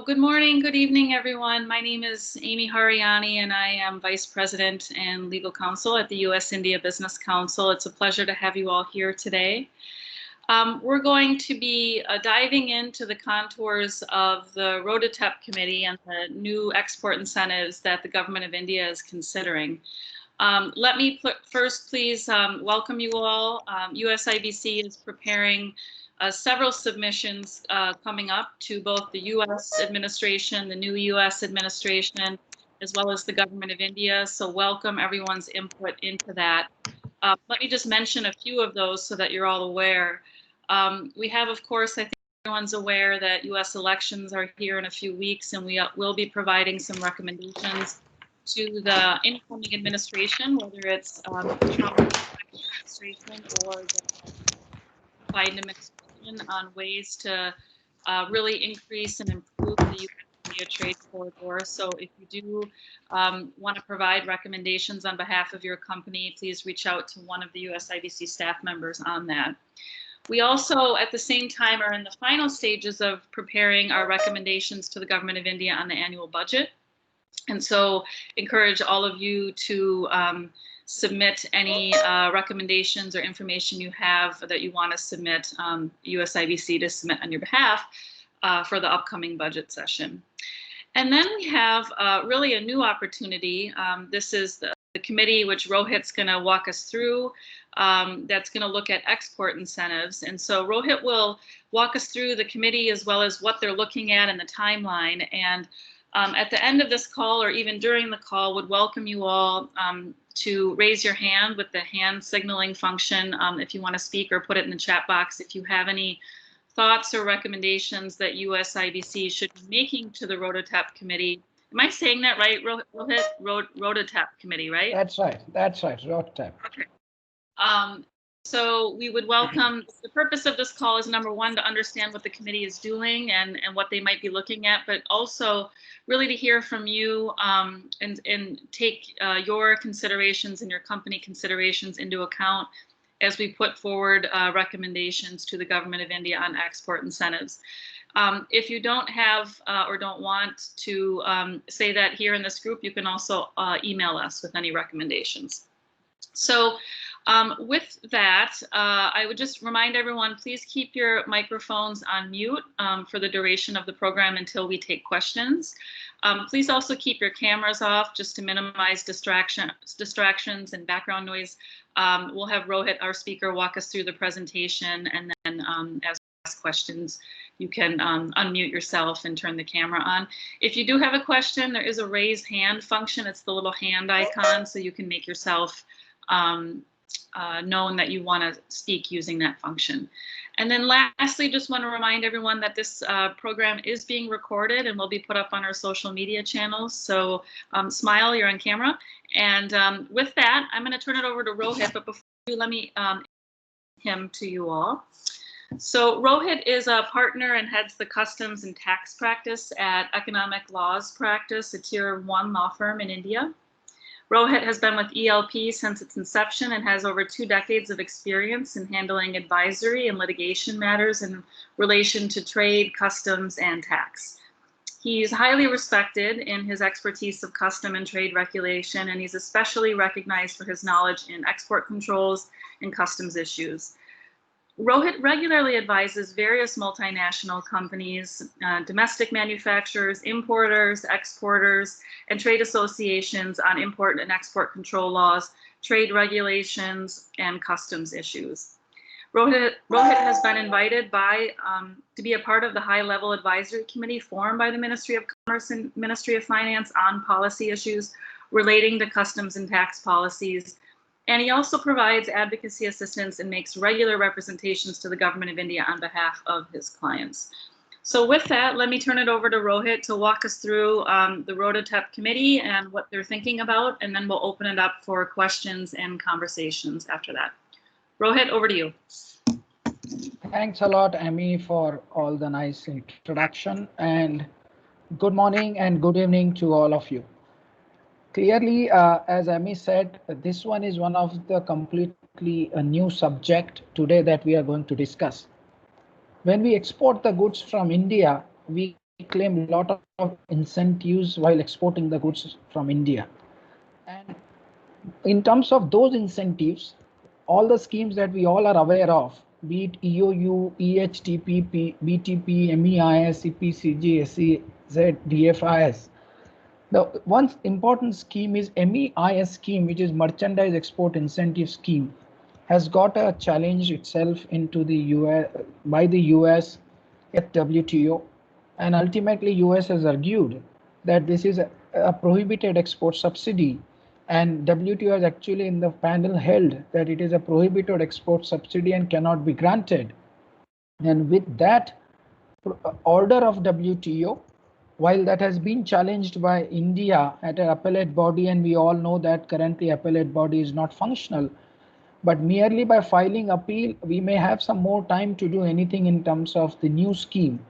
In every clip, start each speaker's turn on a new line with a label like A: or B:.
A: Good morning, good evening, everyone. My name is Amy Hariani, and I am Vice President and Legal Counsel at the U.S.-India Business Council. It's a pleasure to have you all here today. We're going to be diving into the contours of the RoDTEP Committee and the new export incentives that the Government of India is considering. Let me first please welcome you all. USIBC is preparing several submissions coming up to both the U.S. administration, the new U.S. administration, as well as the Government of India. So welcome everyone's input into that. Let me just mention a few of those so that you're all aware. We have, of course, I think everyone's aware that U.S. elections are here in a few weeks, and we will be providing some recommendations to the incoming administration, whether it's the Trump administration or the Biden administration, on ways to really increase and improve the U.S.-India trade corridor. So if you do want to provide recommendations on behalf of your company, please reach out to one of the USIBC staff members on that. We also, at the same time, are in the final stages of preparing our recommendations to the Government of India on the annual budget. And so encourage all of you to submit any recommendations or information you have that you want to submit USIBC to submit on your behalf for the upcoming budget session. And then we have really a new opportunity. This is the committee which Rohit's going to walk us through, that's going to look at export incentives. And so Rohit will walk us through the committee as well as what they're looking at and the timeline. And at the end of this call, or even during the call, would welcome you all to raise your hand with the hand signaling function if you want to speak, or put it in the chat box if you have any thoughts or recommendations that USIBC should be making to the RoDTEP Committee. Am I saying that right, Rohit? RoDTEP Committee, right?
B: That's right, RoDTEP.
A: Okay. So we would welcome, the purpose of this call is, number one, to understand what the committee is doing and what they might be looking at, but also really to hear from you and take your considerations and your company considerations into account as we put forward recommendations to the Government of India on export incentives. If you don't have or don't want to say that here in this group, you can also email us with any recommendations. So with that, I would just remind everyone, please keep your microphones on mute for the duration of the program until we take questions. Please also keep your cameras off just to minimize distractions and background noise. We'll have Rohit, our speaker, walk us through the presentation, and then as we ask questions, you can unmute yourself and turn the camera on. If you do have a question, there is a raise hand function. It's the little hand icon, so you can make yourself known that you want to speak using that function. And then lastly, just want to remind everyone that this program is being recorded and will be put up on our social media channels. So Smile, you're on camera. And with that, I'm going to turn it over to Rohit, but before you, let me him to you all. So Rohit is a partner and heads the customs and tax practice at Economic Laws Practice, a tier 1 law firm in India. Rohit has been with ELP since its inception and has over 2 decades of experience in handling advisory and litigation matters in relation to trade, customs, and tax. He's highly respected in his expertise of custom and trade regulation, and he's especially recognized for his knowledge in export controls and customs issues. Rohit regularly advises various multinational companies, domestic manufacturers, importers, exporters, and trade associations on import and export control laws, trade regulations, and customs issues. Rohit has been invited to be a part of the high-level advisory committee formed by the Ministry of Commerce and Ministry of Finance on policy issues relating to customs and tax policies. And he also provides advocacy assistance and makes regular representations to the Government of India on behalf of his clients. So with that, let me turn it over to Rohit to walk us through the RoDTEP Committee and what they're thinking about, and then we'll open it up for questions and conversations after that. Rohit, over to you.
B: Thanks a lot, Amy, for all the nice introduction, and good morning and good evening to all of you. Clearly, as Amy said, this one is one of the completely new subject today that we are going to discuss. When we export the goods from India, we claim a lot of incentives while exporting the goods from India. And in terms of those incentives, all the schemes that we all are aware of, be it EOU, EHTP, BTP, MEIS, CPCG, SEZ, DFIS. The one important scheme is MEIS scheme, which is Merchandise Export Incentive Scheme, has got a challenge itself into the US by the US at WTO, and ultimately US has argued that this is a prohibited export subsidy, and WTO has actually in the panel held that it is a prohibited export subsidy and cannot be granted. And with that order of WTO, while that has been challenged by India at an appellate body, and we all know that currently appellate body is not functional, but merely by filing appeal, we may have some more time to do anything in terms of the new scheme.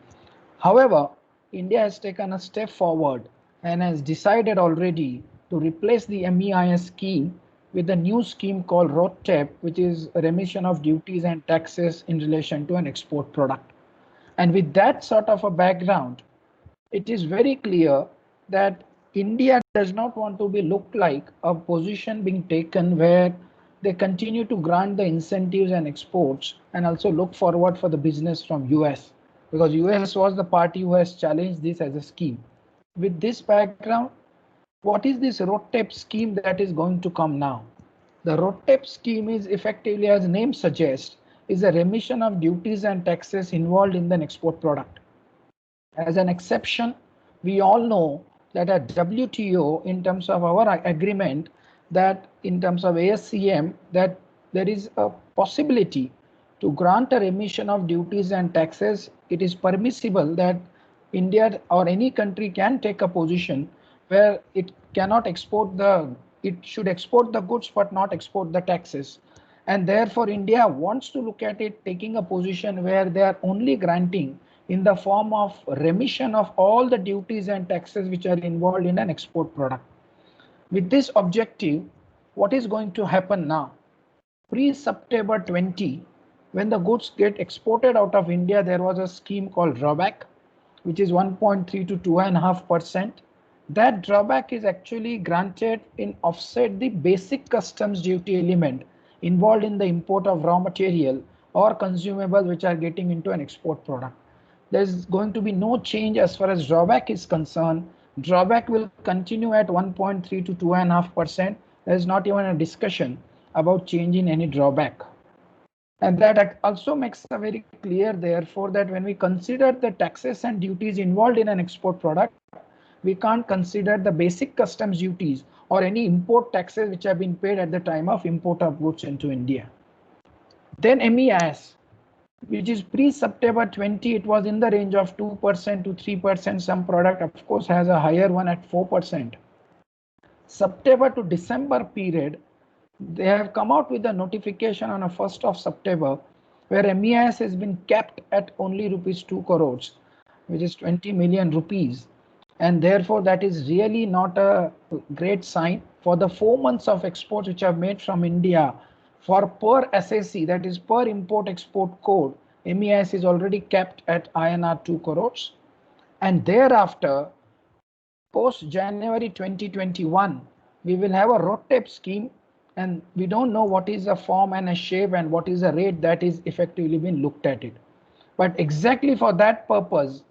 B: However, India has taken a step forward and has decided already to replace the MEIS scheme with a new scheme called RoDTEP, which is remission of duties and taxes in relation to an export product. And with that sort of a background, it is very clear that India does not want to be looked like a position being taken where they continue to grant the incentives and exports and also look forward for the business from US, because US was the party who has challenged this as a scheme. With this background, what is this RoDTEP scheme that is going to come now? The RoDTEP scheme is effectively, as name suggests, is a remission of duties and taxes involved in the export product. As an exception, we all know that at WTO, in terms of our agreement, that in terms of ASCM, that there is a possibility to grant a remission of duties and taxes. It is permissible that India or any country can take a position where it cannot export it should export the goods but not export the taxes. And therefore, India wants to look at it taking a position where they are only granting in the form of remission of all the duties and taxes which are involved in an export product. With this objective, what is going to happen now? Pre-September 20, when the goods get exported out of India, there was a scheme called drawback, which is 1.3 to 2.5%. That drawback is actually granted in offset the basic customs duty element involved in the import of raw material or consumables which are getting into an export product. There's going to be no change as far as drawback is concerned. Drawback will continue at 1.3 to 2.5%. There's not even a discussion about changing any drawback. And that also makes it very clear, therefore, that when we consider the taxes and duties involved in an export product, we can't consider the basic customs duties or any import taxes which have been paid at the time of import of goods into India. Then MEIS, which is pre-September 20, it was in the range of 2% to 3%. Some product, of course, has a higher one at 4%. September to December period, they have come out with a notification on the 1st of September, where MEIS has been capped at only rupees 2 crores, which is 20 million rupees. And therefore, that is really not a great sign for the 4 months of exports which are made from India. For per SAC, that is per import export code, MEIS is already capped at INR 2 crores. And thereafter, post January 2021, we will have a RoDTEP scheme, and we don't know what is the form and a shape and what is the rate that is effectively being looked at it. But exactly for that purpose,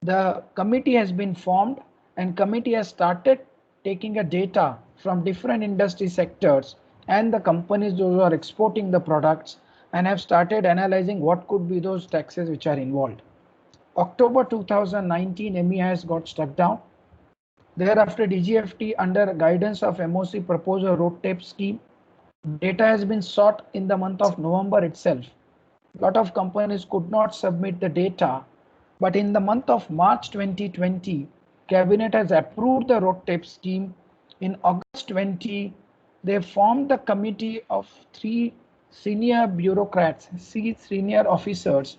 B: the committee has been formed, and committee has started taking a data from different industry sectors and the companies those who are exporting the products, and have started analyzing what could be those taxes which are involved. October 2019, MEIS got struck down. Thereafter, DGFT under guidance of MOC proposed a RoDTEP scheme. Data has been sought in the month of November itself. A lot of companies could not submit the data, but in the month of March 2020, Cabinet has approved the RoDTEP scheme. In August 20, they formed the committee of 3 senior bureaucrats, senior officers,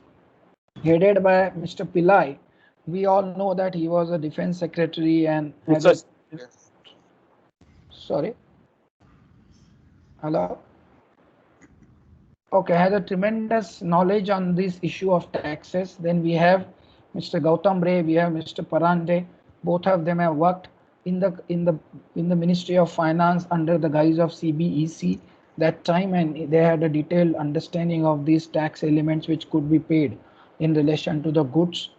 B: headed by Mr. Pillai. We all know that he was a defense secretary and sorry. Hello. Okay, has a tremendous knowledge on this issue of taxes. Then we have Mr. Gautam Ray, we have Mr. Parande. Both of them have worked in the Ministry of Finance under the guise of CBEC that time, and they had a detailed understanding of these tax elements which could be paid in relation to the goods.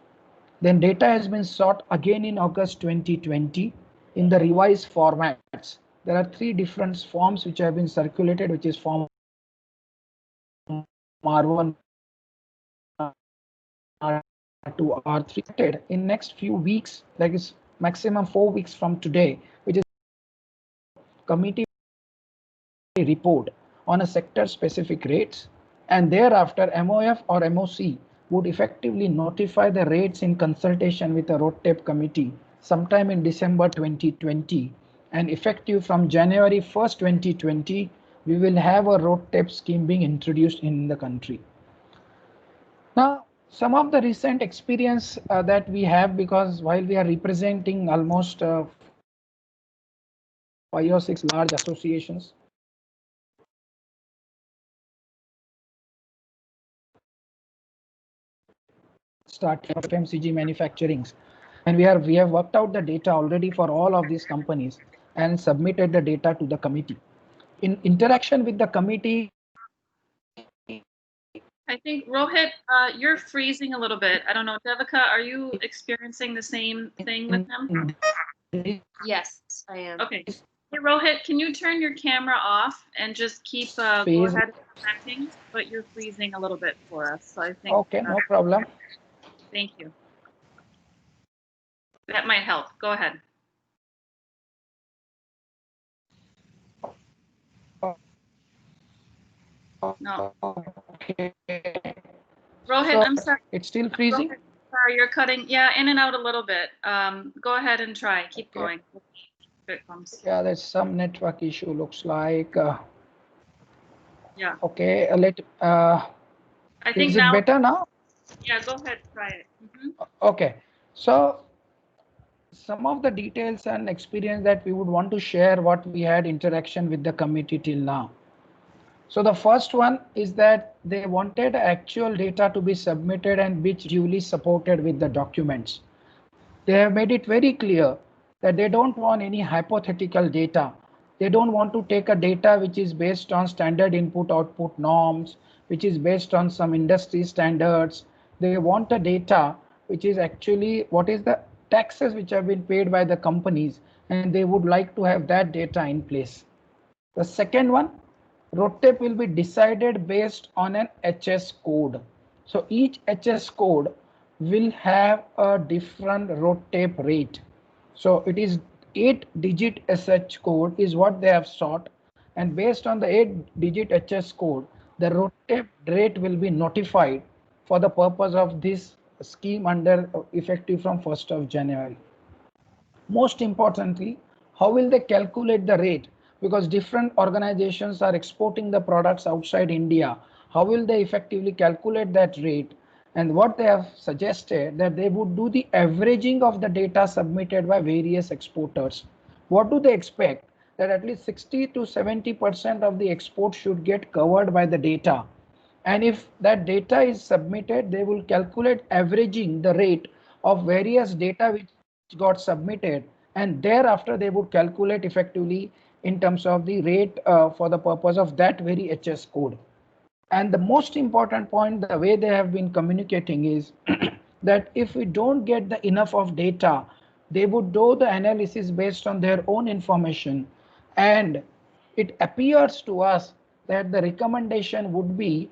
B: Then data has been sought again in August 2020 in the revised formats. There are three different forms which have been circulated, which is form R1, R2, R3. In next few weeks, like is maximum 4 weeks from today, which is committee report on a sector specific rates, and thereafter MOF or MOC would effectively notify the rates in consultation with the RoDTEP committee sometime in December 2020, and effective from January 1st, 2020, we will have a RoDTEP scheme being introduced in the country. Now, some of the recent experience that we have, because while we are representing almost 5 or 6 large associations, start FMCG manufacturings, and we have worked out the data already for all of these companies and submitted the data to the committee. In interaction with the committee,
A: I think Rohit, you're freezing a little bit. I don't know, Devika, are you experiencing the same thing with them?
C: Yes, I am.
A: Okay. Hey, Rohit, can you turn your camera off and just keep go ahead connecting? But you're freezing a little bit for us, so I think.
B: Okay, no problem.
A: Thank you. That might help. Go ahead. No.
B: Okay.
A: Rohit,
B: So,
A: I'm sorry.
B: It's still freezing?
A: Rohit, sorry, you're cutting. Yeah, in and out a little bit. Go ahead and try. Keep going. If it comes.
B: Yeah, there's some network issue, looks like.
A: Yeah.
B: Okay,
A: I think
B: is it
A: now.
B: better now?
A: Yeah, go ahead, try it.
B: Okay, so some of the details and experience that we would want to share what we had interaction with the committee till now. So the first one is that they wanted actual data to be submitted and which duly supported with the documents. They have made it very clear that they don't want any hypothetical data. They don't want to take a data which is based on standard input output norms, which is based on some industry standards. They want a data which is actually what is the taxes which have been paid by the companies, and they would like to have that data in place. The second one, RoDTEP will be decided based on an HS code. So each HS code will have a different RoDTEP rate. So it is 8-digit SH code is what they have sought, and based on the 8-digit HS code, the RoDTEP rate will be notified for the purpose of this scheme under effective from 1st of January. Most importantly, how will they calculate the rate? Because different organizations are exporting the products outside India. How will they effectively calculate that rate? And what they have suggested that they would do the averaging of the data submitted by various exporters. What do they expect? That at least 60 to 70% of the export should get covered by the data. And if that data is submitted, they will calculate averaging the rate of various data which got submitted, and thereafter they would calculate effectively in terms of the rate for the purpose of that very HS code. And the most important point, the way they have been communicating is that if we don't get the enough of data, they would do the analysis based on their own information, and it appears to us that the recommendation would be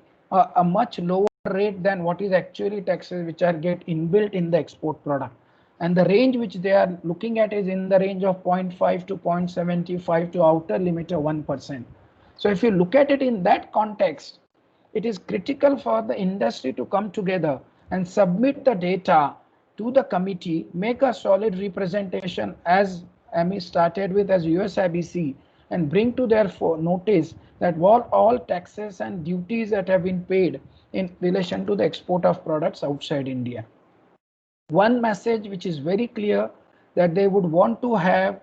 B: a much lower rate than what is actually taxes which are get inbuilt in the export product. And the range which they are looking at is in the range of 0.5 to 0.75 to outer limit of 1%. So if you look at it in that context, it is critical for the industry to come together and submit the data to the committee, make a solid representation as AMI started with as USIBC, and bring to their notice that what all taxes and duties that have been paid in relation to the export of products outside India. One message which is very clear, that they would want to have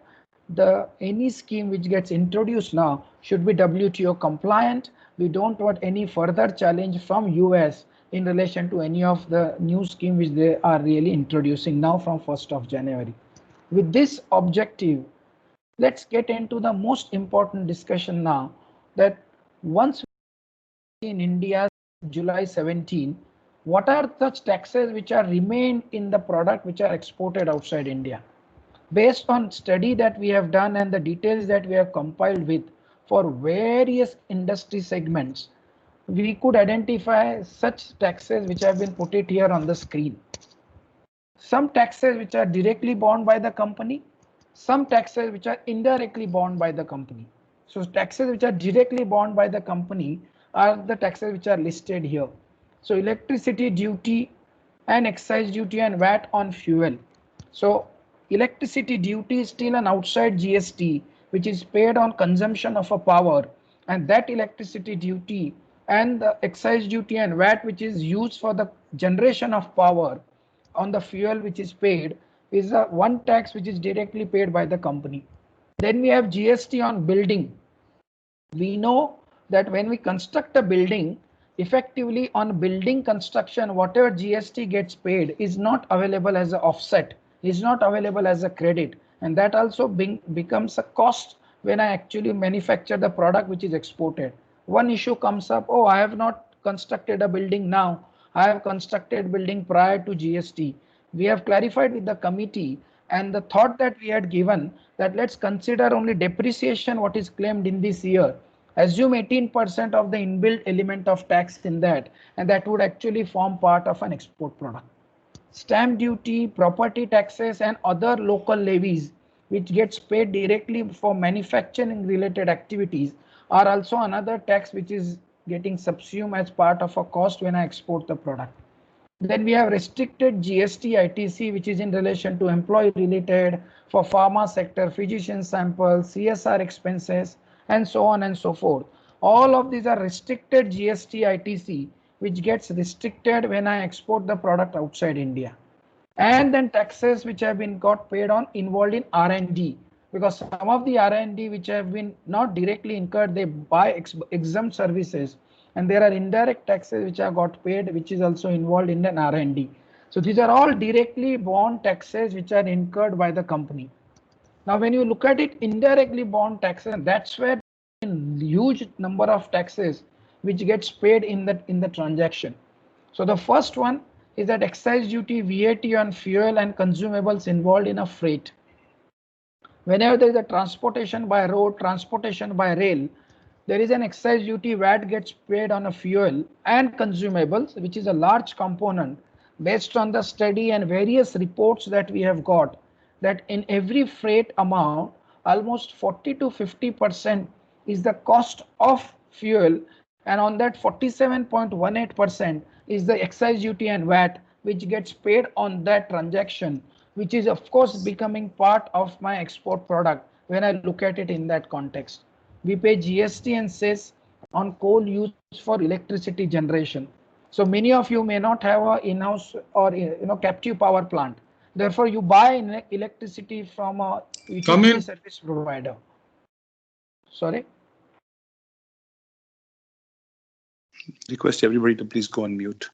B: any scheme which gets introduced now should be WTO compliant. We don't want any further challenge from US in relation to any of the new scheme which they are really introducing now from 1st of January. With this objective, let's get into the most important discussion now, that once in India July 17, what are such taxes which are remained in the product which are exported outside India? Based on study that we have done and the details that we have compiled with for various industry segments, we could identify such taxes which have been put it here on the screen. Some taxes which are directly borne by the company, some taxes which are indirectly borne by the company. So taxes which are directly borne by the company are the taxes which are listed here. So electricity duty and excise duty and VAT on fuel. So electricity duty is still an outside GST which is paid on consumption of a power, and that electricity duty and the excise duty and VAT which is used for the generation of power on the fuel which is paid is a one tax which is directly paid by the company. Then we have GST on building. We know that when we construct a building, effectively on building construction, whatever GST gets paid is not available as an offset, is not available as a credit, and that also becomes a cost when I actually manufacture the product which is exported. One issue comes up, oh, I have not constructed a building now, I have constructed building prior to GST. We have clarified with the committee, and the thought that we had given that let's consider only depreciation what is claimed in this year. Assume 18% of the inbuilt element of tax in that, and that would actually form part of an export product. Stamp duty, property taxes, and other local levies which gets paid directly for manufacturing related activities are also another tax which is getting subsumed as part of a cost when I export the product. Then we have restricted GST ITC, which is in relation to employee related, for pharma sector, physician samples, CSR expenses, and so on and so forth. All of these are restricted GST ITC, which gets restricted when I export the product outside India. And then taxes which have been got paid on involved in R&D, because some of the R&D which have been not directly incurred, they buy exempt services, and there are indirect taxes which have got paid, which is also involved in an R&D. So these are all directly borne taxes which are incurred by the company. Now, when you look at it, indirectly borne taxes, that's where huge number of taxes which gets paid in the transaction. So the first one is that excise duty, VAT on fuel and consumables involved in a freight. Whenever there is a transportation by road, transportation by rail, there is an excise duty, VAT gets paid on a fuel and consumables, which is a large component based on the study and various reports that we have got, that in every freight amount, almost 40 to 50% is the cost of fuel, and on that 47.18% is the excise duty and VAT which gets paid on that transaction, which is of course becoming part of my export product when I look at it in that context. We pay GST and Scis on coal used for electricity generation. So many of you may not have a in-house or captive power plant. Therefore, you buy electricity from a utility service provider. Sorry.
D: Request everybody to please go on mute.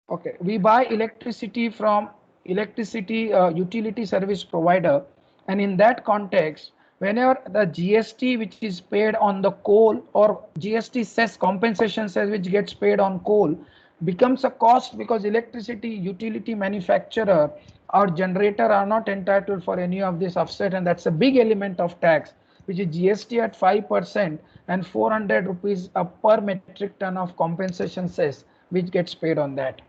B: Okay, we buy electricity from utility service provider, and in that context, whenever the GST which is paid on the coal or GST cess compensation cess which gets paid on coal becomes a cost, because electricity utility manufacturer or generator are not entitled for any of this offset, and that's a big element of tax, which is GST at 5% and 400 rupees per metric ton of compensation cess which gets paid on that.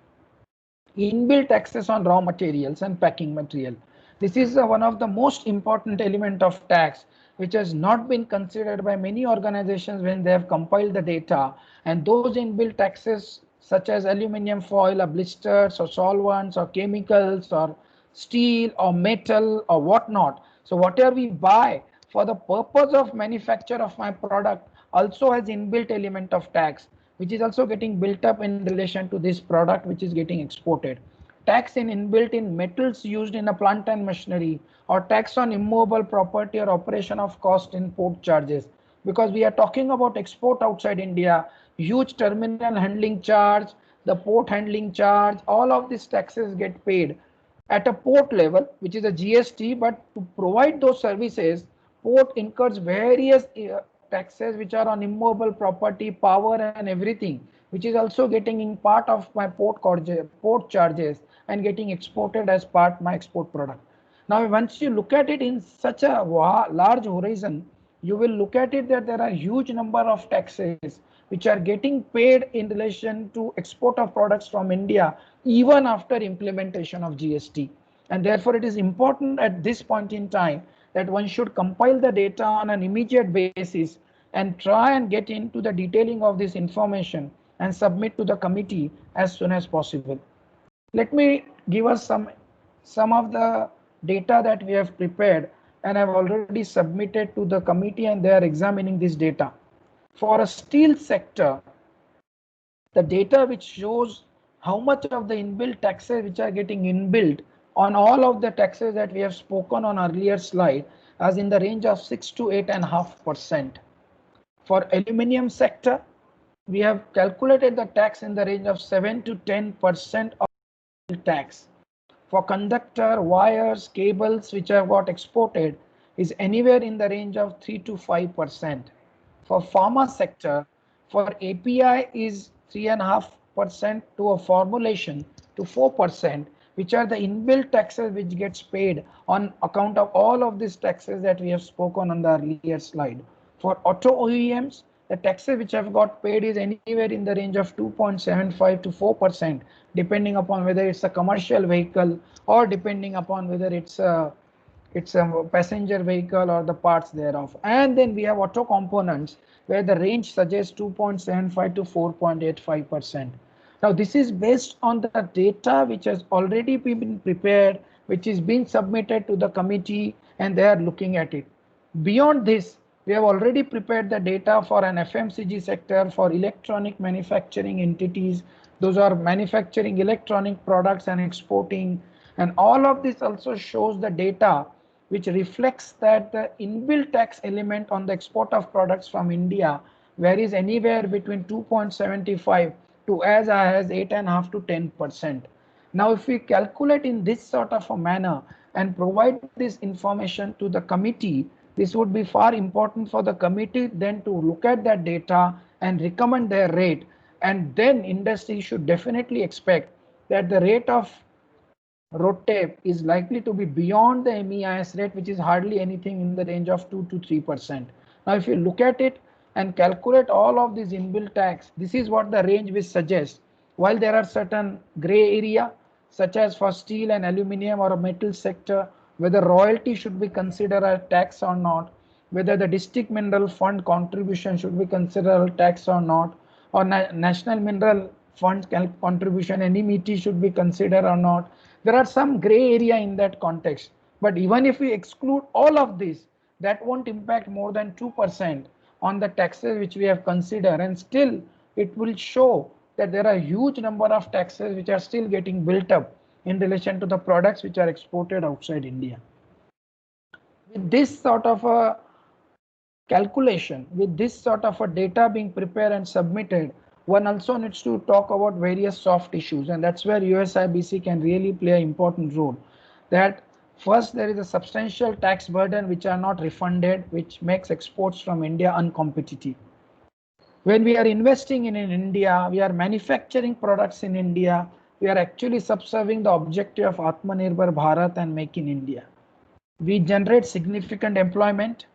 B: Inbuilt taxes on raw materials and packing material. This is one of the most important element of tax which has not been considered by many organizations when they have compiled the data, and those inbuilt taxes such as aluminum foil or blisters or solvents or chemicals or steel or metal or whatnot. So whatever we buy for the purpose of manufacture of my product also has inbuilt element of tax, which is also getting built up in relation to this product which is getting exported. Tax in inbuilt in metals used in a plant and machinery, or tax on immovable property or operation of cost in port charges. Because we are talking about export outside India, huge terminal handling charge, the port handling charge, all of these taxes get paid at a port level, which is a GST, but to provide those services, port incurs various taxes which are on immovable property, power and everything, which is also getting in part of my port charges and getting exported as part my export product. Now, once you look at it in such a large horizon, you will look at it that there are huge number of taxes which are getting paid in relation to export of products from India even after implementation of GST. And therefore, it is important at this point in time that one should compile the data on an immediate basis and try and get into the detailing of this information and submit to the committee as soon as possible. Let me give us some of the data that we have prepared and have already submitted to the committee, and they are examining this data. For a steel sector, the data which shows how much of the inbuilt taxes which are getting inbuilt on all of the taxes that we have spoken on earlier slide as in the range of 6 to 8.5%. For aluminium sector, we have calculated the tax in the range of 7 to 10% of tax. For conductor, wires, cables which have got exported is anywhere in the range of 3 to 5%. For pharma sector, for API is 3.5% to a formulation to 4%, which are the inbuilt taxes which gets paid on account of all of these taxes that we have spoken on the earlier slide. For auto OEMs, the taxes which have got paid is anywhere in the range of 2.75 to 4%, depending upon whether it's a commercial vehicle or depending upon whether it's a passenger vehicle or the parts thereof. And then we have auto components where the range suggests 2.75 to 4.85%. Now this is based on the data which has already been prepared, which is being submitted to the committee, and they are looking at it. Beyond this, we have already prepared the data for an FMCG sector, for electronic manufacturing entities. Those are manufacturing electronic products and exporting. And all of this also shows the data which reflects that the inbuilt tax element on the export of products from India varies anywhere between 2.75 to as high as 8.5 to 10%. Now, if we calculate in this sort of a manner and provide this information to the committee, this would be far important for the committee then to look at that data and recommend their rate. And then industry should definitely expect that the rate of RoDTEP is likely to be beyond the MEIS rate, which is hardly anything in the range of 2 to 3%. Now, if you look at it and calculate all of these inbuilt tax, this is what the range will suggest. While there are certain gray area, such as for steel and aluminium or a metal sector, whether royalty should be considered a tax or not, whether the district mineral fund contribution should be considered a tax or not, or national mineral fund contribution, NMET should be considered or not. There are some gray area in that context, but even if we exclude all of this, that won't impact more than 2% on the taxes which we have considered, and still it will show that there are a huge number of taxes which are still getting built up in relation to the products which are exported outside India. With this sort of a calculation, with this sort of a data being prepared and submitted, one also needs to talk about various soft issues, and that's where USIBC can really play an important role. That first, there is a substantial tax burden which are not refunded, which makes exports from India uncompetitive. When we are investing in India, we are manufacturing products in India, we are actually subserving the objective of Atmanirbhar Bharat and Make in India. We generate significant employment.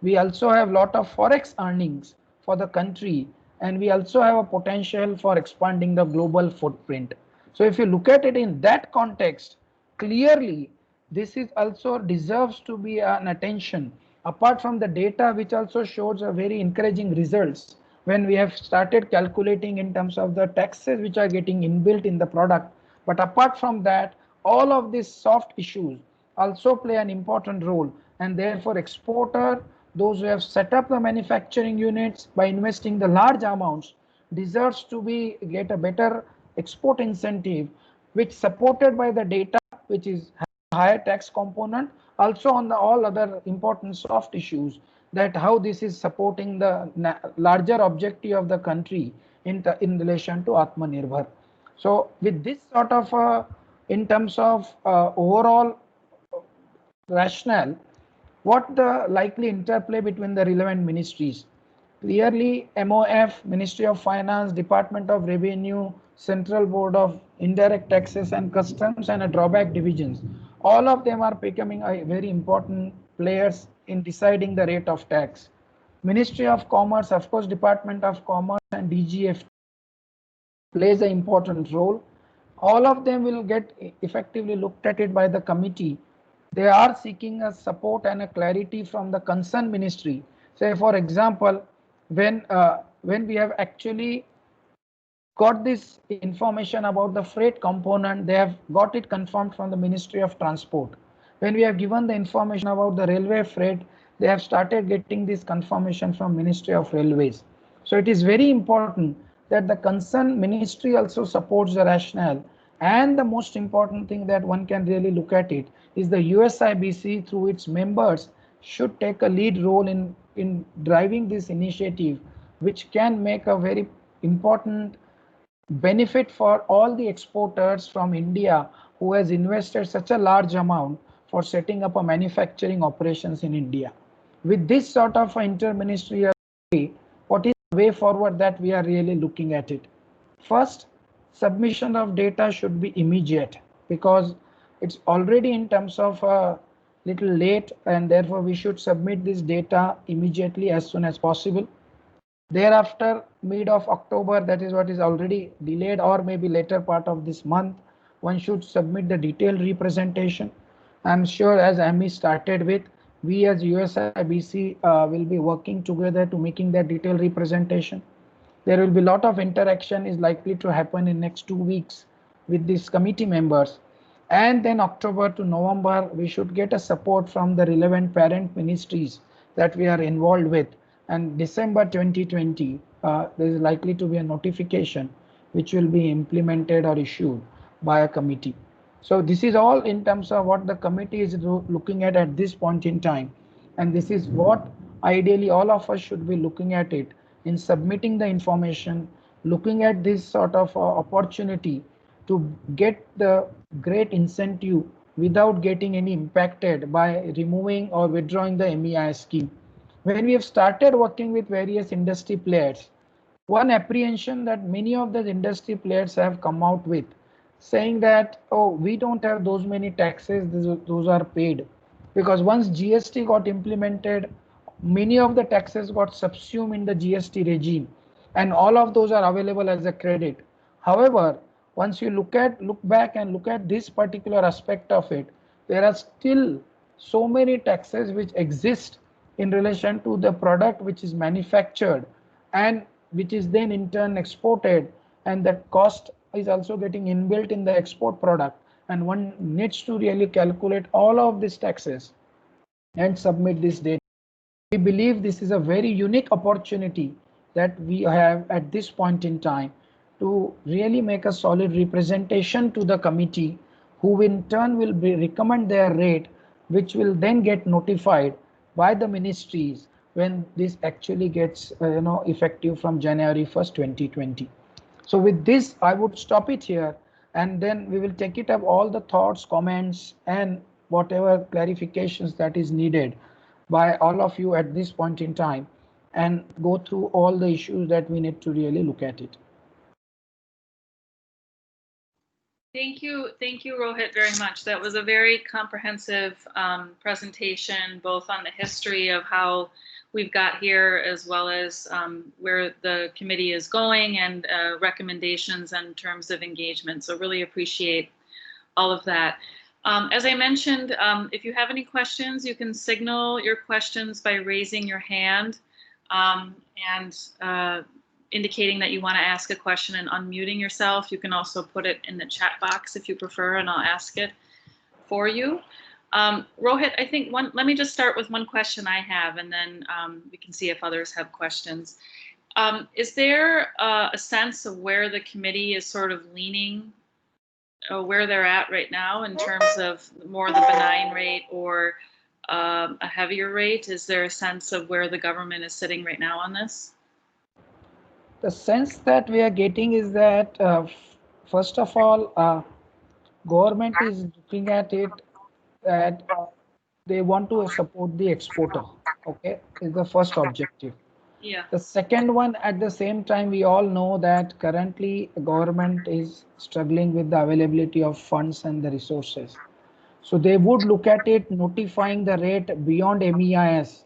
B: We also have a lot of forex earnings for the country, and we also have a potential for expanding the global footprint. So if you look at it in that context, clearly this is also deserves to be an attention, apart from the data which also shows a very encouraging results when we have started calculating in terms of the taxes which are getting inbuilt in the product. But apart from that, all of these soft issues also play an important role, and therefore exporter, those who have set up the manufacturing units by investing the large amounts, deserves to get a better export incentive, which supported by the data which is higher tax component, also on the all other important soft issues, that how this is supporting the larger objective of the country in relation to Atmanirbhar. So with this sort of in terms of overall rationale, what the likely interplay between the relevant ministries? Clearly, MOF, Ministry of Finance, Department of Revenue, Central Board of Indirect Taxes and Customs, and a drawback divisions. All of them are becoming a very important players in deciding the rate of tax. Ministry of Commerce, of course, Department of Commerce and DGF plays an important role. All of them will get effectively looked at it by the committee. They are seeking a support and a clarity from the concerned ministry. Say, for example, when we have actually got this information about the freight component, they have got it confirmed from the Ministry of Transport. When we have given the information about the railway freight, they have started getting this confirmation from Ministry of Railways. So it is very important that the concerned ministry also supports the rationale. And the most important thing that one can really look at it is the USIBC through its members should take a lead role in driving this initiative, which can make a very important benefit for all the exporters from India who has invested such a large amount for setting up a manufacturing operations in India. With this sort of interministerial way, what is the way forward that we are really looking at it? First, submission of data should be immediate because it's already in terms of a little late, and therefore we should submit this data immediately as soon as possible. Thereafter, mid of October, that is what is already delayed, or maybe later part of this month, one should submit the detailed representation. I'm sure as AMI started with, we as USIBC will be working together to making that detailed representation. There will be a lot of interaction is likely to happen in next 2 weeks with these committee members. And then October to November, we should get a support from the relevant parent ministries that we are involved with. And December 2020, there is likely to be a notification which will be implemented or issued by a committee. So this is all in terms of what the committee is looking at this point in time. And this is what ideally all of us should be looking at it in submitting the information, looking at this sort of opportunity to get the great incentive without getting any impacted by removing or withdrawing the MEI scheme. When we have started working with various industry players, one apprehension that many of the industry players have come out with, saying that, oh, we don't have those many taxes, those are paid. Because once GST got implemented, many of the taxes got subsumed in the GST regime, and all of those are available as a credit. However, once you look back and look at this particular aspect of it, there are still so many taxes which exist in relation to the product which is manufactured and which is then in turn exported, and that cost is also getting inbuilt in the export product, and one needs to really calculate all of these taxes and submit this data. We believe this is a very unique opportunity that we have at this point in time to really make a solid representation to the committee, who in turn will recommend their rate, which will then get notified by the ministries when this actually gets effective from January 1st, 2020. So with this, I would stop it here, and then we will take it up all the thoughts, comments, and whatever clarifications that is needed by all of you at this point in time, and go through all the issues that we need to really look at it.
A: Thank you, Rohit, very much. That was a very comprehensive presentation, both on the history of how we've got here, as well as where the committee is going, and recommendations in terms of engagement. So really appreciate all of that. As I mentioned, if you have any questions, you can signal your questions by raising your hand and indicating that you want to ask a question and unmuting yourself. You can also put it in the chat box if you prefer, and I'll ask it for you. Rohit, I think let me just start with one question I have, and then we can see if others have questions. Is there a sense of where the committee is sort of leaning, where they're at right now in terms of more the benign rate or a heavier rate? Is there a sense of where the government is sitting right now on this?
B: The sense that we are getting is that first of all, government is looking at it that they want to support the exporter. Okay, is the first objective.
A: Yeah.
B: The second one, at the same time, we all know that currently the government is struggling with the availability of funds and the resources. So they would look at it notifying the rate beyond MEIS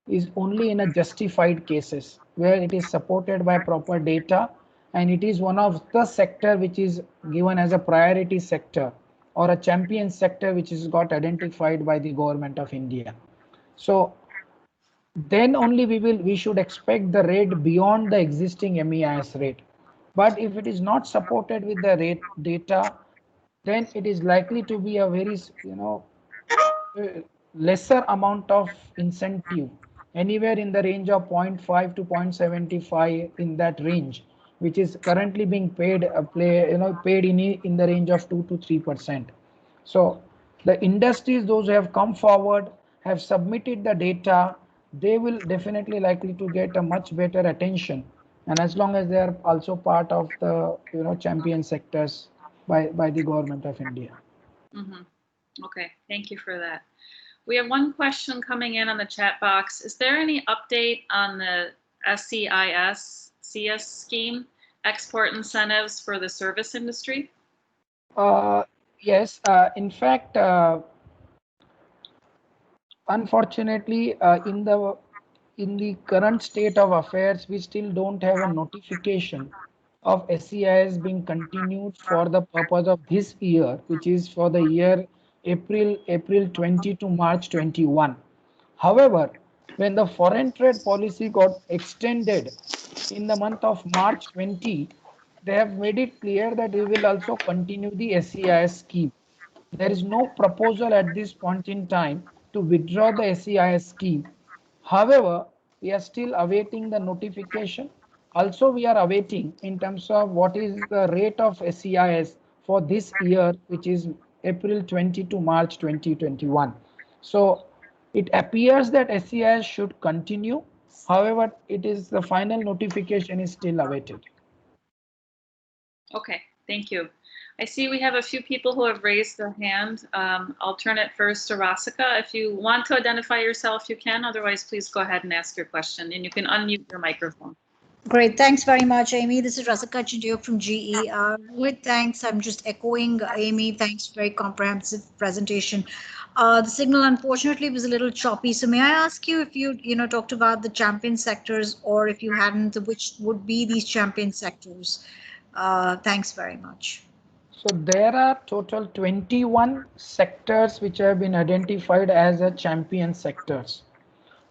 B: is only in a justified cases where it is supported by proper data and it is one of the sector which is given as a priority sector or a champion sector which is got identified by the government of India. So then only we should expect the rate beyond the existing MEIS rate. But if it is not supported with the rate data, then it is likely to be a very lesser amount of incentive, anywhere in the range of 0.5 to 0.75 in that range, which is currently being paid paid in the range of 2 to 3%. So the industries, those who have come forward, have submitted the data, they will definitely likely to get a much better attention. And as long as they are also part of the champion sectors by the government of India.
A: Okay, thank you for that. We have one question coming in on the chat box. Is there any update on the Scis scheme, export incentives for the service industry?
B: Yes, in fact, unfortunately, in the current state of affairs, we still don't have a notification of SCIS being continued for the purpose of this year, which is for the year April 20 to March 21. However, when the foreign trade policy got extended in the month of March 20, they have made it clear that we will also continue the SCIS scheme. There is no proposal at this point in time to withdraw the SCIS scheme. However, we are still awaiting the notification. Also, we are awaiting in terms of what is the rate of SCIS for this year, which is April 20 to March 2021. So it appears that SCIS should continue. However, it is the final notification is still awaited.
A: Okay, thank you. I see we have a few people who have raised their hand. I'll turn it first to Rasika. If you want to identify yourself, you can. Otherwise, please go ahead and ask your question, and you can unmute your microphone.
E: Great. Thanks very much, Amy. This is Rasika Chindiok from GE. With thanks, I'm just echoing Amy. Thanks, very comprehensive presentation. The signal, unfortunately, was a little choppy. So may I ask you if you talked about the champion sectors, or if you hadn't, which would be these champion sectors? Thanks very much.
B: So there are total 21 sectors which have been identified as a champion sectors.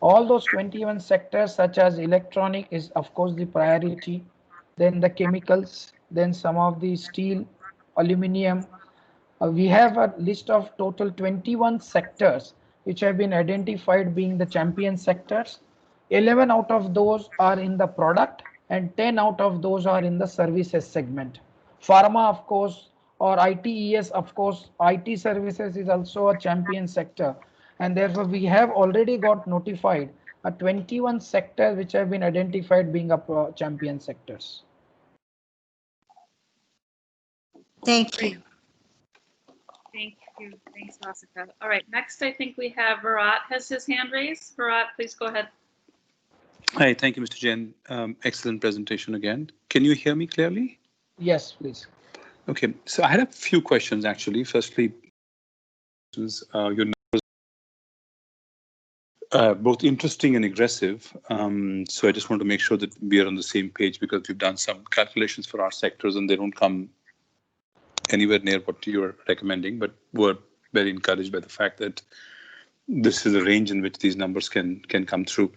B: All those 21 sectors, such as electronic is of course the priority, then the chemicals, then some of the steel, aluminium. We have a list of total 21 sectors which have been identified being the champion sectors. 11 out of those are in the product and 10 out of those are in the services segment. Pharma, of course, or ITES, of course, IT services is also a champion sector. And therefore, we have already got notified a 21 sectors which have been identified being a champion sectors.
E: Thank you.
A: Thank you. Thanks, Rasika. All right, next I think we have Virat has his hand raised. Virat, please go ahead.
D: Hi, thank you, Mr. Jain. Excellent presentation again. Can you hear me clearly?
B: Yes, please.
D: Okay, so I had a few questions actually. Firstly, your numbers both interesting and aggressive. So I just want to make sure that we are on the same page, because we've done some calculations for our sectors and they don't come anywhere near what you're recommending, but we're very encouraged by the fact that this is a range in which these numbers can come through.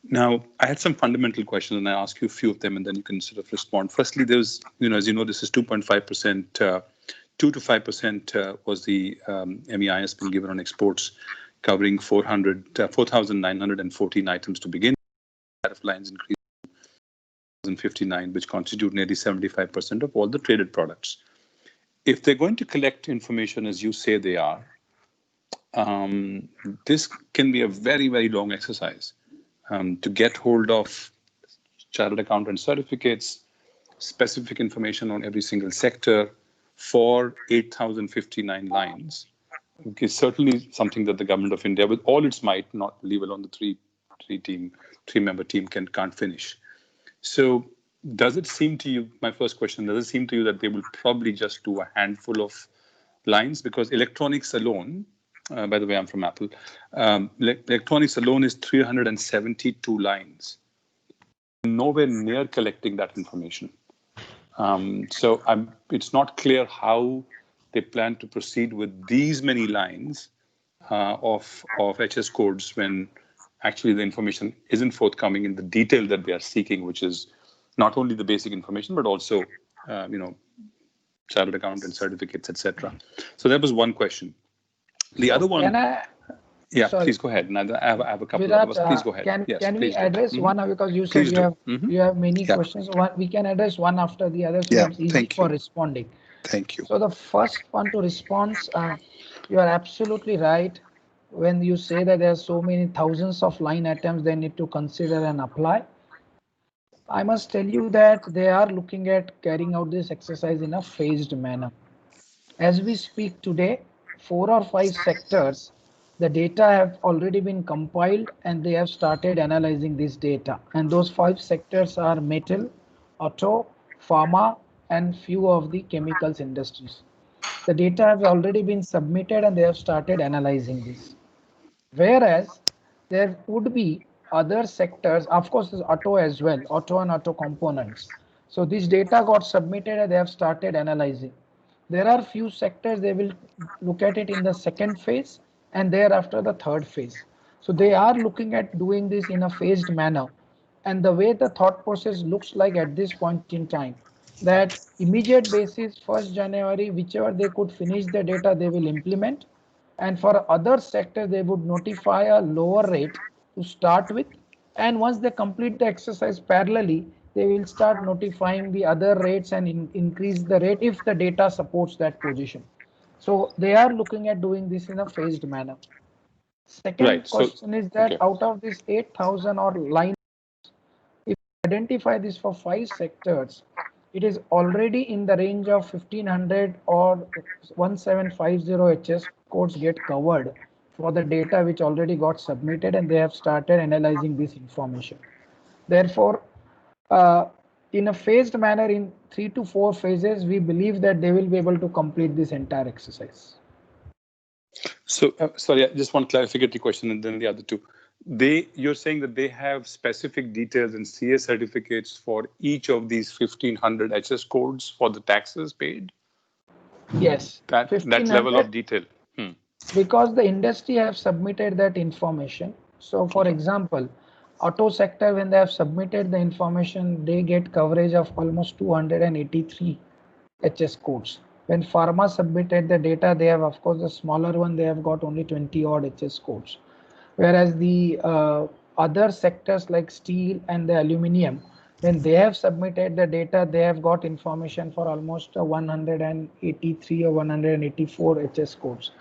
D: Now, I had some fundamental questions, and I ask you a few of them, and then you can sort of respond. Firstly, there's, as you know, this is 2.5%, 2 to 5% was the MEIS being given on exports, covering 4,914 items to begin. Tariff lines increased to 1,059, which constitute nearly 75% of all the traded products. If they're going to collect information as you say they are, this can be a very, very long exercise to get hold of chartered accountant certificates, specific information on every single sector for 8,059 lines is certainly something that the government of India, with all its might, not leave alone the three-member team, can't finish. So does it seem to you, my first question, does it seem to you that they will probably just do a handful of lines? Because electronics alone, by the way, I'm from Apple, electronics alone is 372 lines. Nowhere near collecting that information. So it's not clear how they plan to proceed with these many lines of HS codes when actually the information isn't forthcoming in the detail that they are seeking, which is not only the basic information, but also, chartered accountant certificates, etc. So that was one question. The other one, yeah,
B: sorry.
D: please go ahead. And I have a couple
B: Virat,
D: of others. Please go ahead.
B: Can we address one, because you said you have many questions. We can address one after the other, so it's easy for responding.
D: Thank you.
B: So the first one to respond, you are absolutely right. When you say that there are so many thousands of line items they need to consider and apply, I must tell you that they are looking at carrying out this exercise in a phased manner. As we speak today, 4 or 5 sectors, the data have already been compiled and they have started analyzing this data. And those 5 sectors are metal, auto, pharma, and few of the chemicals industries. The data have already been submitted and they have started analyzing this. Whereas there would be other sectors, of course, there's auto as well, auto and auto components. So this data got submitted and they have started analyzing. There are few sectors they will look at it in the second phase and thereafter the third phase. So they are looking at doing this in a phased manner. And the way the thought process looks like at this point in time, that immediate basis 1st January, whichever they could finish the data, they will implement. And for other sectors, they would notify a lower rate to start with. And once they complete the exercise parallelly, they will start notifying the other rates and increase the rate if the data supports that position. So they are looking at doing this in a phased manner. Second question is that out of this 8,000 or line, if you identify this for 5 sectors, it is already in the range of 1500 or 1750 HS codes get covered for the data which already got submitted, and they have started analyzing this information. Therefore, in a phased manner, in 3 to 4 phases, we believe that they will be able to complete this entire exercise.
D: So, sorry, just one clarificatory question and then the other two. You're saying that they have specific details and CS certificates for each of these 1500 HS codes for the taxes paid?
B: Yes.
D: That level of detail.
B: Because the industry have submitted that information. So for example, auto sector, when they have submitted the information, they get coverage of almost 283 HS codes. When pharma submitted the data, they have, of course, the smaller one, they have got only 20 odd HS codes. Whereas the other sectors like steel and the aluminium, when they have submitted the data, they have got information for almost 183 or 184 HS codes.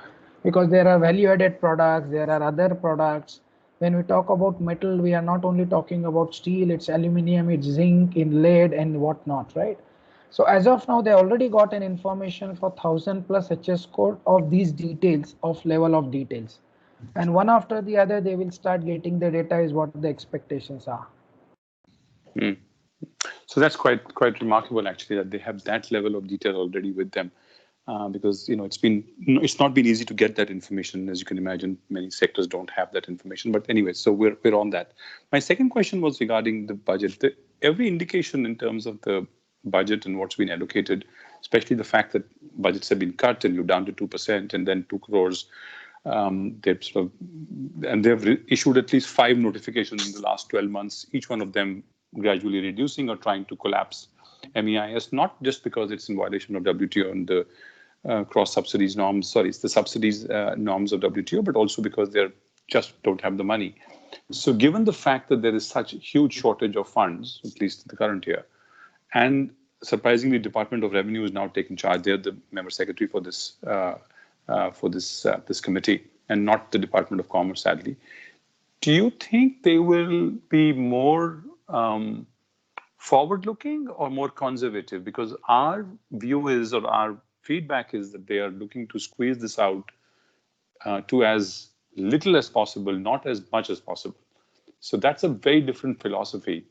B: Because there are value-added products, there are other products. When we talk about metal, we are not only talking about steel, it's aluminium, it's zinc, in lead and whatnot, right? So as of now, they already got an information for 1000 plus HS code of these details of level of details. And one after the other, they will start getting the data is what the expectations are.
D: So that's quite remarkable, actually, that they have that level of detail already with them. Because it's not been easy to get that information. As you can imagine, many sectors don't have that information. But anyway, so we're on that. My second question was regarding the budget. Every indication in terms of the budget and what's been allocated, especially the fact that budgets have been cut and you're down to 2% and then 2 crores. They've issued at least 5 notifications in the last 12 months, each one of them gradually reducing or trying to collapse MEIS, not just because it's in violation of WTO and the cross subsidies norms, it's the subsidies norms of WTO, but also because they just don't have the money. So given the fact that there is such a huge shortage of funds, at least in the current year, and surprisingly, Department of Revenue is now taking charge. They're the member secretary for this this committee, and not the Department of Commerce, sadly. Do you think they will be more forward-looking or more conservative? Because our view is, or our feedback is, that they are looking to squeeze this out to as little as possible, not as much as possible. So that's a very different philosophy.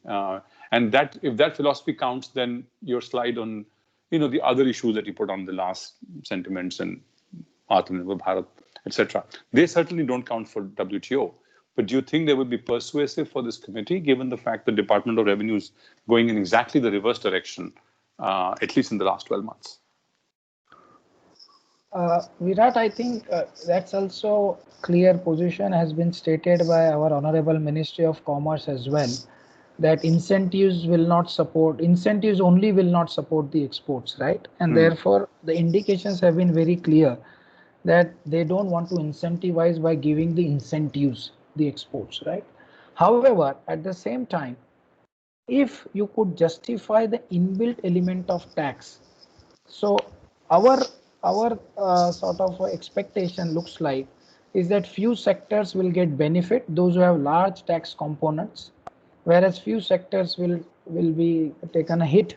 D: And that, if that philosophy counts, then your slide on, the other issues that you put on the last sentiments and Atmanirbhar Bharat, etc., they certainly don't count for WTO. But do you think they would be persuasive for this committee, given the fact the Department of Revenue is going in exactly the reverse direction, at least in the last 12 months?
B: Virat, I think that's also clear position has been stated by our Honorable Ministry of Commerce as well, that incentives only will not support the exports, right? And therefore, the indications have been very clear that they don't want to incentivize by giving the incentives, the exports, right? However, at the same time, if you could justify the inbuilt element of tax, so our sort of expectation looks like is that few sectors will get benefit, those who have large tax components, whereas few sectors will be taken a hit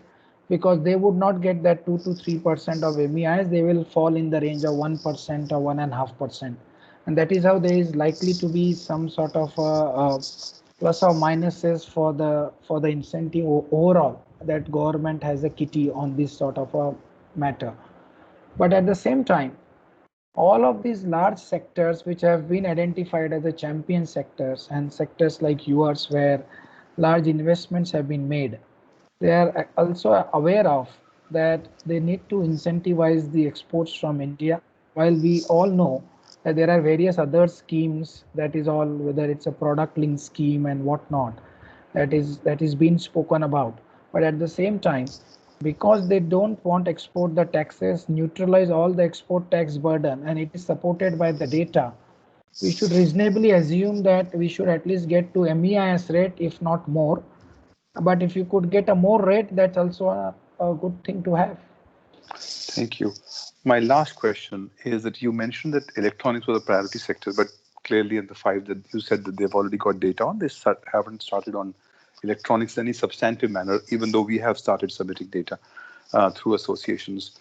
B: because they would not get that 2 to 3% of MEIS. They will fall in the range of 1% or 1.5%, and that is how there is likely to be some sort of plus or minuses for the incentive overall, that government has a kitty on this sort of a matter. But at the same time, all of these large sectors which have been identified as the champion sectors, and sectors like yours where large investments have been made, they are also aware of that they need to incentivize the exports from India. While we all know that there are various other schemes, that is all, whether it's a product link scheme and whatnot, that is being spoken about. But at the same time, because they don't want export the taxes, neutralize all the export tax burden, and it is supported by the data, we should reasonably assume that we should at least get to MEIS rate, if not more. But if you could get a more rate, that's also a good thing to have.
D: Thank you. My last question is that you mentioned that electronics was a priority sector, but clearly in the 5 that you said that they've already got data on, they haven't started on electronics in any substantive manner, even though we have started submitting data through associations.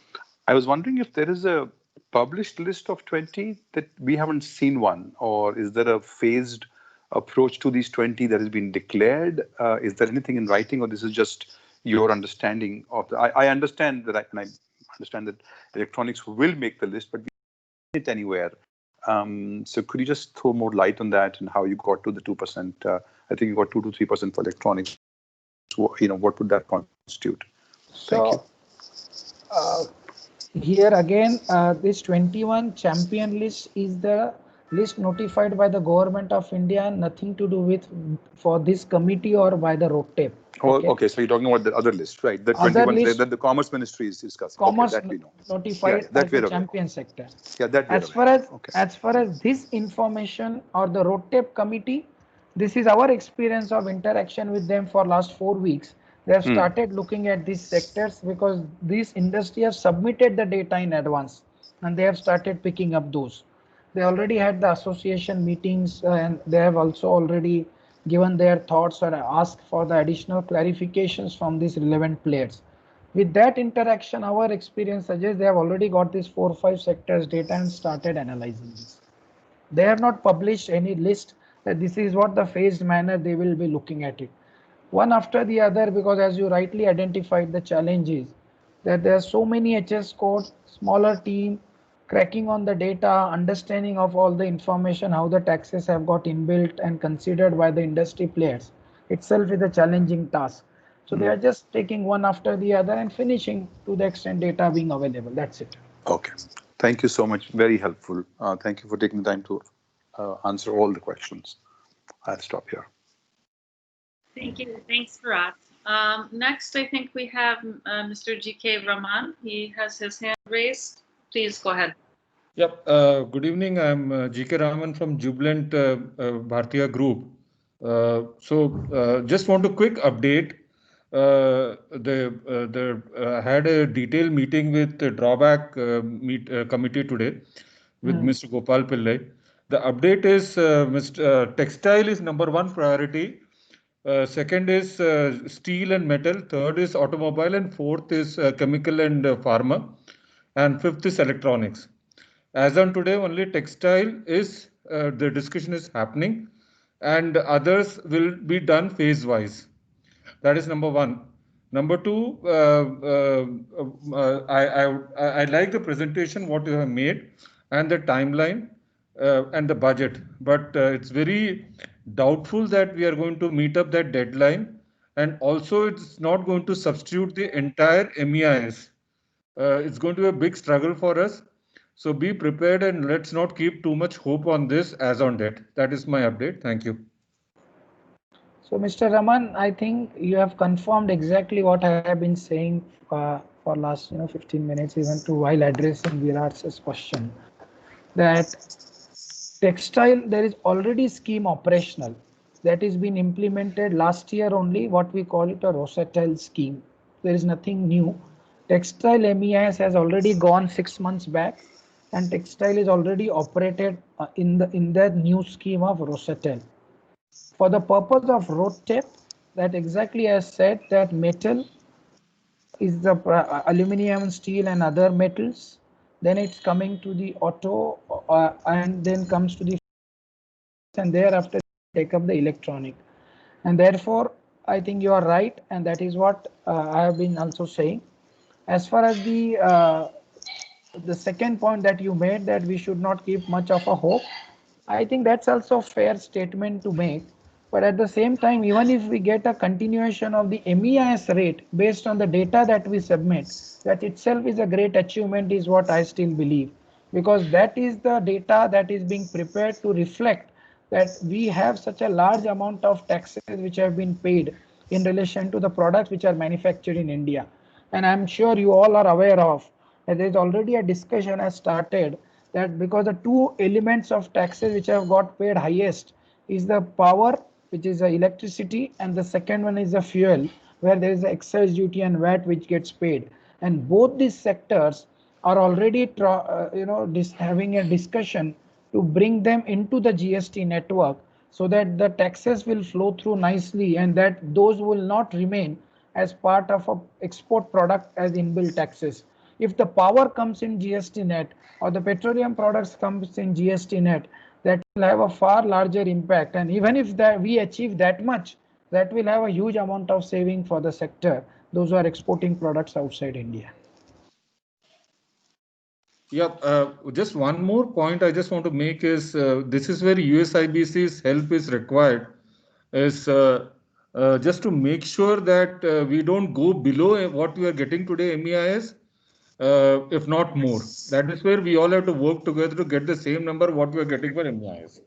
D: I was wondering if there is a published list of 20 that we haven't seen one, or is there a phased approach to these 20 that has been declared? Is there anything in writing, or this is just your understanding of the? I understand that, I understand that electronics will make the list, but we don't see it anywhere. So could you just throw more light on that and how you got to the 2%? I think you got 2 to 3% for electronics. So, what would that constitute? Thank you.
B: Here again, this 21 champion list is the list notified by the government of India, nothing to do with for this committee or by the RoDTEP.
D: Okay, so you're talking about the other list, right? The 21 list, that the Commerce Ministry is discussing.
B: Commerce
D: that we know.
B: Notified as the champion sector.
D: Yeah, that
B: as far as this information or the RoDTEP committee, this is our experience of interaction with them for last 4 weeks. They have started looking at these sectors because this industry has submitted the data in advance, and they have started picking up those. They already had the association meetings, and they have also already given their thoughts or asked for the additional clarifications from these relevant players. With that interaction, our experience suggests they have already got these 4 or 5 sectors data and started analyzing this. They have not published any list that this is what the phased manner they will be looking at it. One after the other, because as you rightly identified, the challenge is that there are so many HS codes, smaller team, cracking on the data, understanding of all the information, how the taxes have got inbuilt and considered by the industry players itself is a challenging task. So they are just taking one after the other and finishing to the extent data being available. That's it.
D: Okay. Thank you so much. Very helpful. Thank you for taking the time to answer all the questions. I'll stop here.
A: Thank you. Thanks, Virat. Next, I think we have Mr. GK Raman. He has his hand raised. Please go ahead.
F: Yep. Good evening. I'm GK Raman from Jubilant Bhartiya Group. Just want a quick update. Had a detailed meeting with the drawback committee today with Mr. Gopal Pillai. The update is textile is #1 priority. Second is steel and metal. Third is automobile, and fourth is chemical and pharma, and fifth is electronics. As on today, only textile is the discussion is happening, and others will be done phase wise. That is number one. Number two, I like the presentation what you have made and the timeline and the budget, but it's very doubtful that we are going to meet up that deadline, and also it's not going to substitute the entire MEIS. It's going to be a big struggle for us. So be prepared and let's not keep too much hope on this as on date. That is my update. Thank you.
B: So, Mr. Raman, I think you have confirmed exactly what I have been saying for last 15 minutes, even to while addressing Virat's question. That textile, there is already scheme operational that is being implemented last year only, what we call it a RoDTEP scheme. There is nothing new. Textile MEIS has already gone 6 months back, and textile is already operated in the new scheme of RoDTEP. For the purpose of RoDTEP, that exactly as said, that metal is the aluminum, steel, and other metals. Then it's coming to the auto, and then comes to the, and thereafter take up the electronic. And therefore, I think you are right, and that is what I have been also saying. As far as the second point that you made, that we should not keep much of a hope, I think that's also a fair statement to make. But at the same time, even if we get a continuation of the MEIS rate based on the data that we submit, that itself is a great achievement, is what I still believe, because that is the data that is being prepared to reflect that we have such a large amount of taxes which have been paid in relation to the products which are manufactured in India. And I'm sure you all are aware of that there is already a discussion has started that because the two elements of taxes which have got paid highest is the power, which is the electricity, and the second one is the fuel, where there is the excise duty and VAT which gets paid. And both these sectors are already having a discussion to bring them into the GST network so that the taxes will flow through nicely, and that those will not remain as part of a export product as inbuilt taxes. If the power comes in GST net or the petroleum products comes in GST net, that will have a far larger impact. And even if that we achieve that much, that will have a huge amount of saving for the sector, those who are exporting products outside India.
F: Yeah, just one more point I just want to make is this is where USIBC's help is required, is just to make sure that we don't go below what we are getting today MEIS, if not more. That is where we all have to work together to get the same number what we are getting for MEIS.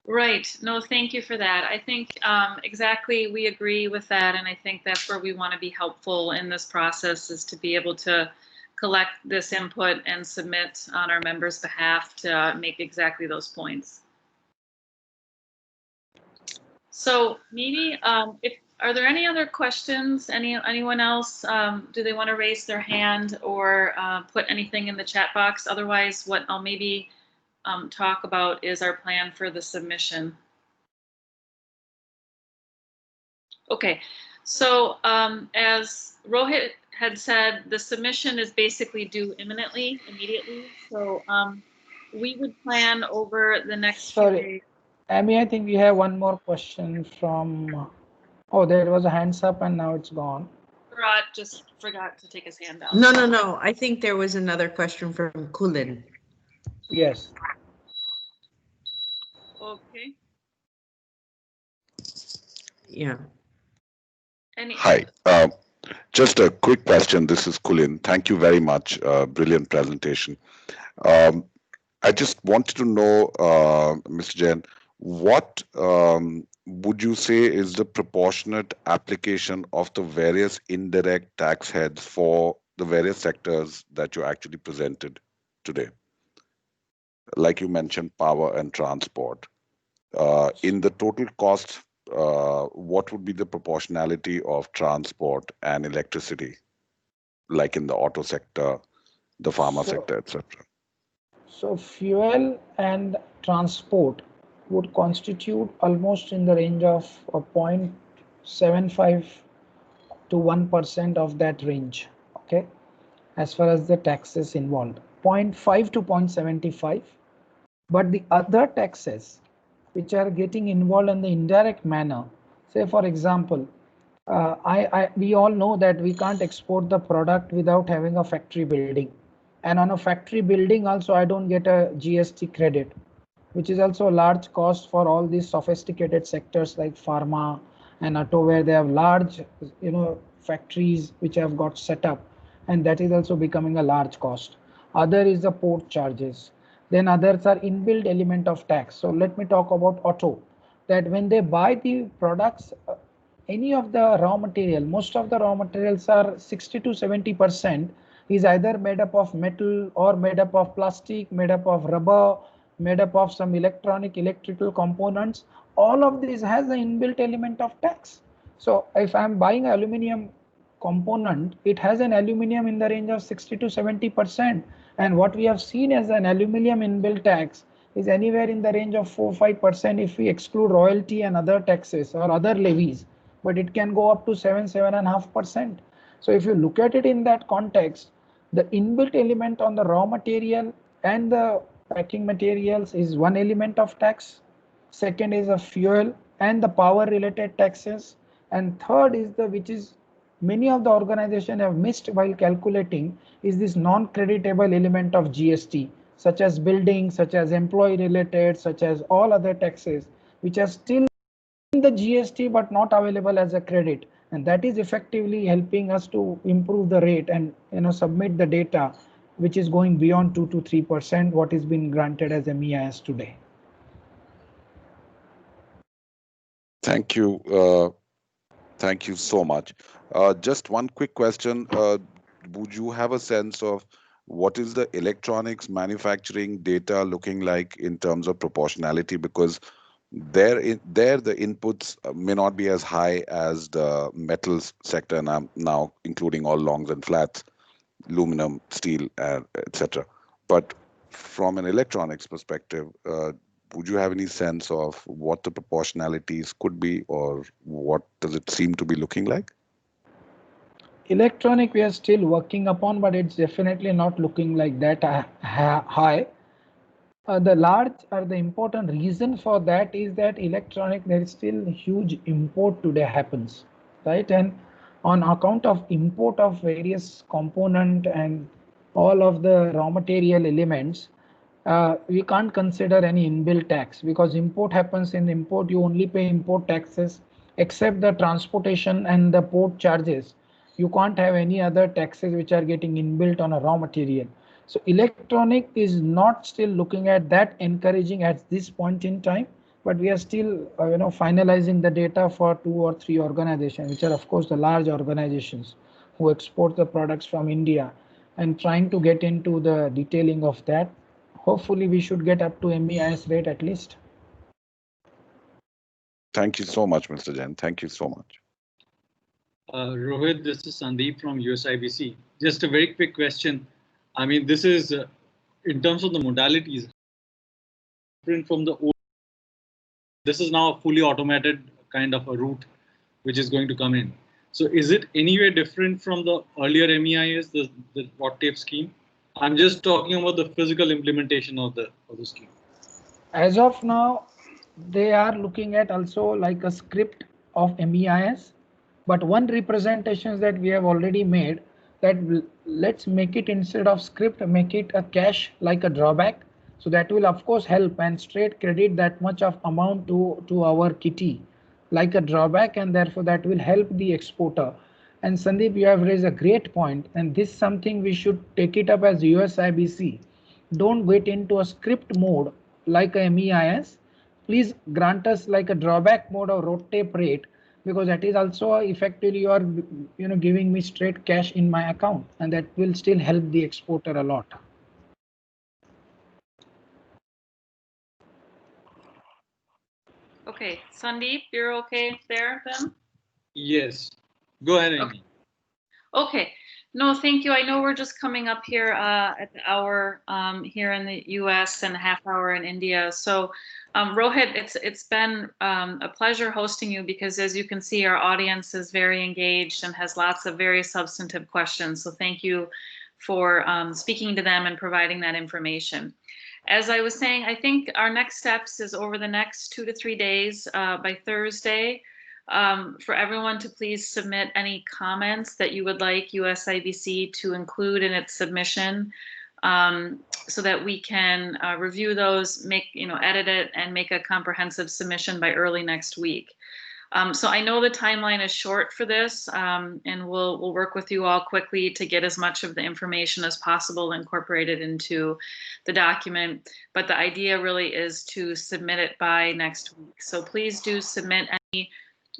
A: Right. No, thank you for that. I think exactly we agree with that. And I think that's where we want to be helpful in this process, is to be able to collect this input and submit on our members' behalf to make exactly those points. So maybe are there any other questions? Anyone else? Do they want to raise their hand or put anything in the chat box? Otherwise, what I'll maybe talk about is our plan for the submission. Okay, so as Rohit had said, the submission is basically due immediately. So we would plan over the next few days.
B: Amy, I think we have one more question from, oh, there was a hands up and now it's gone.
A: Virat just forgot to take his hand down.
C: No. I think there was another question from Kulin.
B: Yes.
A: Okay.
C: Yeah.
G: Hi. Just a quick question. This is Kulin. Thank you very much. Brilliant presentation. I just wanted to know, Mr. Jain, what would you say is the proportionate application of the various indirect tax heads for the various sectors that you actually presented today? Like you mentioned, power and transport. In the total cost, what would be the proportionality of transport and electricity, like in the auto sector, the pharma sector, etc.?
B: So fuel and transport would constitute almost in the range of 0.75 to 1% of that range. Okay, as far as the taxes involved, 0.5 to 0.75. But the other taxes which are getting involved in the indirect manner, say for example, we all know that we can't export the product without having a factory building. And on a factory building also, I don't get a GST credit, which is also a large cost for all these sophisticated sectors like pharma and auto, where they have large, factories which have got set up, and that is also becoming a large cost. Other is the port charges. Then others are inbuilt element of tax. So let me talk about auto, that when they buy the products, any of the raw material, most of the raw materials are 60 to 70% is either made up of metal or made up of plastic, made up of rubber, made up of some electrical components. All of this has an inbuilt element of tax. So if I'm buying aluminum component, it has an aluminum in the range of 60 to 70%. And what we have seen as an aluminum inbuilt tax is anywhere in the range of 4-5% if we exclude royalty and other taxes or other levies, but it can go up to 7.5%. So if you look at it in that context, the inbuilt element on the raw material and the packing materials is one element of tax. Second is a fuel and the power related taxes. And third is the, which is many of the organizations have missed while calculating, is this non-creditable element of GST, such as building, such as employee related, such as all other taxes, which are still in the GST but not available as a credit. And that is effectively helping us to improve the rate and submit the data, which is going beyond 2 to 3% what is being granted as MEIS today.
G: Thank you. Thank you so much. Just one quick question. Would you have a sense of what is the electronics manufacturing data looking like in terms of proportionality? Because there the inputs may not be as high as the metals sector, and I'm now including all longs and flats, aluminum, steel, etc. But from an electronics perspective, would you have any sense of what the proportionalities could be, or what does it seem to be looking like?
B: Electronic we are still working upon, but it's definitely not looking like that high. The important reason for that is that electronic, there is still huge import today happens, right? And on account of import of various component and all of the raw material elements, we can't consider any inbuilt tax, because import happens. In import you only pay import taxes, except the transportation and the port charges. You can't have any other taxes which are getting inbuilt on a raw material. So electronic is not still looking at that encouraging at this point in time, but we are still finalizing the data for 2 or 3 organizations, which are of course the large organizations who export the products from India, and trying to get into the detailing of that. Hopefully we should get up to MEIS rate at least.
G: Thank you so much, Mr. Jain. Thank you so much.
H: Rohit, this is Sandeep from USIBC. Just a very quick question. I mean, this is in terms of the modalities, different from the old. This is now a fully automated kind of a route which is going to come in. So is it anyway different from the earlier MEIS, the RoDTEP scheme? I'm just talking about the physical implementation of the scheme.
B: As of now, they are looking at also like a script of MEIS, but one representation that we have already made, that let's make it, instead of script, make it a cash like a drawback. So that will of course help and straight credit that much of amount to our kitty like a drawback, and therefore that will help the exporter. And Sandeep, you have raised a great point, and this is something we should take it up as USIBC. Don't get into a script mode like a MEIS. Please grant us like a drawback mode or RoDTEP rate, because that is also effectively you are giving me straight cash in my account, and that will still help the exporter a lot.
A: Okay, Sandeep, you're okay there then?
H: Yes, go ahead, Amy.
A: Okay. No, thank you. I know we're just coming up here at the hour here in the US and a half hour in India. So Rohit, it's been a pleasure hosting you because as you can see, our audience is very engaged and has lots of very substantive questions. So thank you for speaking to them and providing that information. As I was saying, I think our next steps is over the next 2 to 3 days by Thursday. For everyone to please submit any comments that you would like USIBC to include in its submission so that we can review those, edit it and make a comprehensive submission by early next week. So I know the timeline is short for this and we'll work with you all quickly to get as much of the information as possible incorporated into the document. But the idea really is to submit it by next week. So please do submit any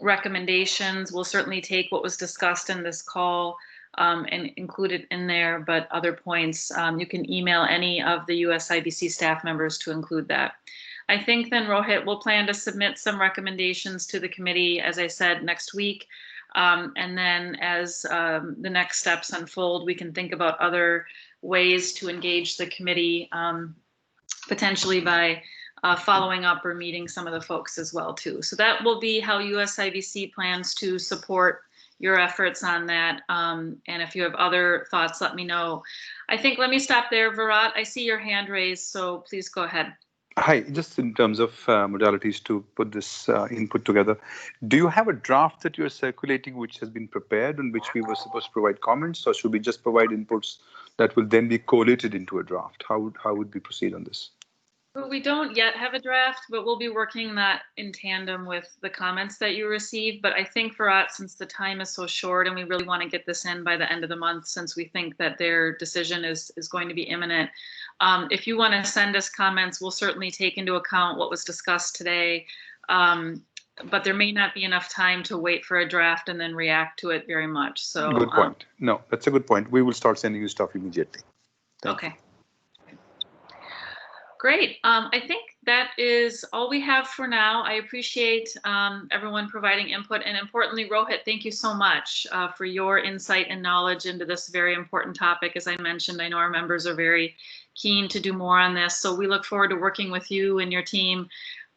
A: recommendations. We'll certainly take what was discussed in this call and include it in there, but other points, you can email any of the USIBC staff members to include that. I think then, Rohit, we'll plan to submit some recommendations to the committee, as I said, next week. And then as the next steps unfold, we can think about other ways to engage the committee, potentially by following up or meeting some of the folks as well too. So that will be how USIBC plans to support your efforts on that. And if you have other thoughts, let me know. I think, let me stop there. Virat, I see your hand raised, so please go ahead.
D: Hi, just in terms of modalities to put this input together, do you have a draft that you're circulating which has been prepared and which we were supposed to provide comments, or should we just provide inputs that will then be collated into a draft? How would we proceed on this?
A: Well, we don't yet have a draft, but we'll be working that in tandem with the comments that you receive. But I think for us, since the time is so short and we really want to get this in by the end of the month, since we think that their decision is going to be imminent, if you want to send us comments, we'll certainly take into account what was discussed today. But there may not be enough time to wait for a draft and then react to it very much. So
D: good point. No, that's a good point. We will start sending you stuff immediately.
A: Okay. Great. I think that is all we have for now. I appreciate everyone providing input, and importantly, Rohit, thank you so much for your insight and knowledge into this very important topic. As I mentioned, I know our members are very keen to do more on this, so we look forward to working with you and your team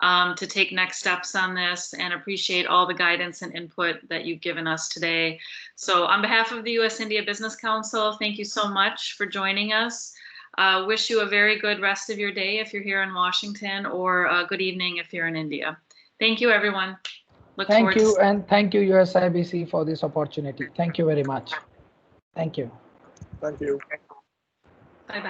A: to take next steps on this, and appreciate all the guidance and input that you've given us today. So on behalf of the US India Business Council, thank you so much for joining us. Wish you a very good rest of your day if you're here in Washington, or a good evening if you're in India. Thank you, everyone.
B: Thank you, and thank you, USIBC, for this opportunity. Thank you very much. Thank you.
I: Thank you.